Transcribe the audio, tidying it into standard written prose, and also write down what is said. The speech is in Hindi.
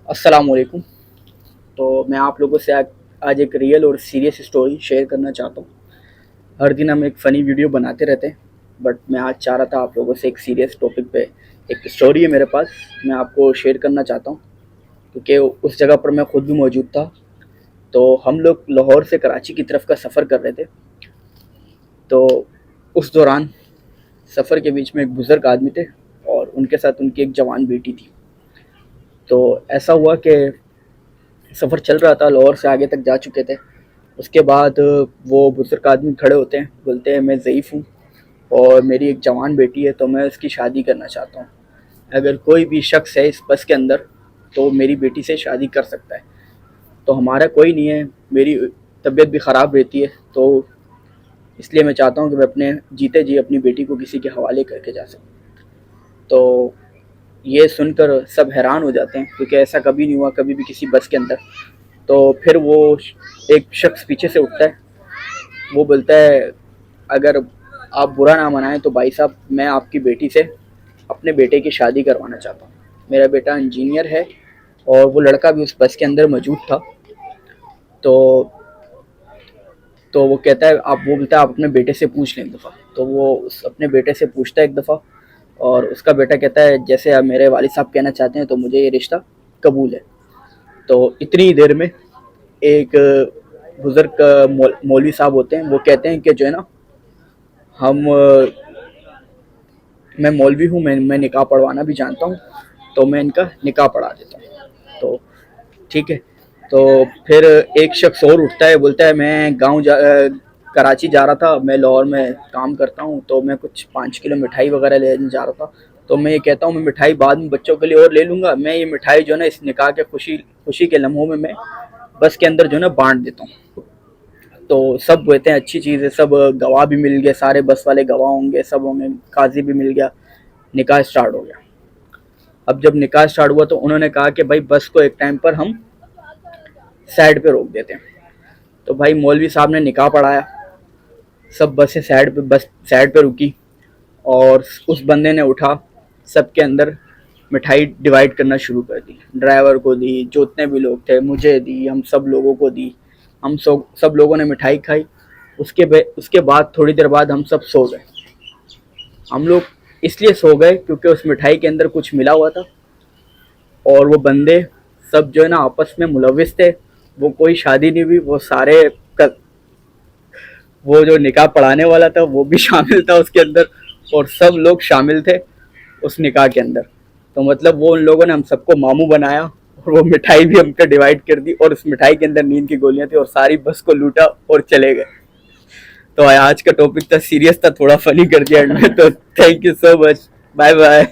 अस्सलाम वालेकुम। तो मैं आप लोगों से आज एक रियल और सीरियस स्टोरी शेयर करना चाहता हूँ। हर दिन हम एक फ़नी वीडियो बनाते रहते हैं, बट मैं आज चाह रहा था आप लोगों से एक सीरियस टॉपिक पे एक स्टोरी है मेरे पास, मैं आपको शेयर करना चाहता हूँ क्योंकि उस जगह पर मैं खुद भी मौजूद था। तो हम लोग लाहौर से कराची की तरफ का सफ़र कर रहे थे। तो उस दौरान सफ़र के बीच में एक बुज़ुर्ग आदमी थे और उनके साथ उनकी एक जवान बेटी थी। तो ऐसा हुआ कि सफ़र चल रहा था, लाहौर से आगे तक जा चुके थे। उसके बाद वो बुज़ुर्ग आदमी खड़े होते हैं, बोलते हैं मैं ज़ईफ़ हूँ और मेरी एक जवान बेटी है, तो मैं उसकी शादी करना चाहता हूँ। अगर कोई भी शख्स है इस बस के अंदर तो मेरी बेटी से शादी कर सकता है। तो हमारा कोई नहीं है, मेरी तबीयत भी ख़राब रहती है, तो इसलिए मैं चाहता हूँ कि मैं अपने जीते जी अपनी बेटी को किसी के हवाले करके जा सकूँ। तो ये सुनकर सब हैरान हो जाते हैं क्योंकि ऐसा कभी नहीं हुआ कभी भी किसी बस के अंदर। तो फिर वो एक शख्स पीछे से उठता है, वो बोलता है अगर आप बुरा ना मनाएं तो भाई साहब, मैं आपकी बेटी से अपने बेटे की शादी करवाना चाहता हूँ। मेरा बेटा इंजीनियर है और वो लड़का भी उस बस के अंदर मौजूद था। तो वो कहता है आप वो बोलता है आप अपने बेटे से पूछ लें एक दफ़ा। तो वो अपने बेटे से पूछता है एक दफ़ा और उसका बेटा कहता है जैसे अब मेरे वालिद साहब कहना चाहते हैं तो मुझे ये रिश्ता कबूल है। तो इतनी देर में एक बुज़ुर्ग मौलवी साहब होते हैं, वो कहते हैं कि जो है ना, हम मैं मौलवी हूँ, मैं निकाह पढ़वाना भी जानता हूँ, तो मैं इनका निकाह पढ़ा देता हूँ। तो ठीक है। तो फिर एक शख्स और उठता है, बोलता है मैं कराची जा रहा था, मैं लाहौर में काम करता हूँ, तो मैं कुछ 5 किलो मिठाई वगैरह लेने जा रहा था। तो मैं ये कहता हूँ मैं मिठाई बाद में बच्चों के लिए और ले लूँगा, मैं ये मिठाई जो है ना इस निकाह के खुशी खुशी के लम्हों में मैं बस के अंदर जो है ना बांट देता हूँ। तो सब कहते हैं अच्छी चीज़ है, सब गवाह भी मिल गए, सारे बस वाले गवाह होंगे, सब होंगे, काजी भी मिल गया। निकाह स्टार्ट हो गया। अब जब निकाह स्टार्ट हुआ तो उन्होंने कहा कि भाई बस को एक टाइम पर हम साइड पे रोक देते हैं। तो भाई मौलवी साहब ने निकाह पढ़ाया, सब बसें बस साइड पे रुकी और उस बंदे ने उठा, सबके अंदर मिठाई डिवाइड करना शुरू कर दी। ड्राइवर को दी, जो जितने भी लोग थे मुझे दी, हम सब लोगों को दी। हम सब लोगों ने मिठाई खाई। उसके बाद थोड़ी देर बाद हम सब सो गए। हम लोग इसलिए सो गए क्योंकि उस मिठाई के अंदर कुछ मिला हुआ था और वो बंदे सब जो है ना आपस में मुलविस थे। वो कोई शादी नहीं हुई, वो सारे वो जो निकाह पढ़ाने वाला था वो भी शामिल था उसके अंदर और सब लोग शामिल थे उस निकाह के अंदर। तो मतलब वो उन लोगों ने हम सबको मामू बनाया और वो मिठाई भी हमको डिवाइड कर दी और उस मिठाई के अंदर नींद की गोलियां थी और सारी बस को लूटा और चले गए। तो आज का टॉपिक था सीरियस, था थोड़ा फनी कर दिया एंड में। तो thank you so much, bye bye.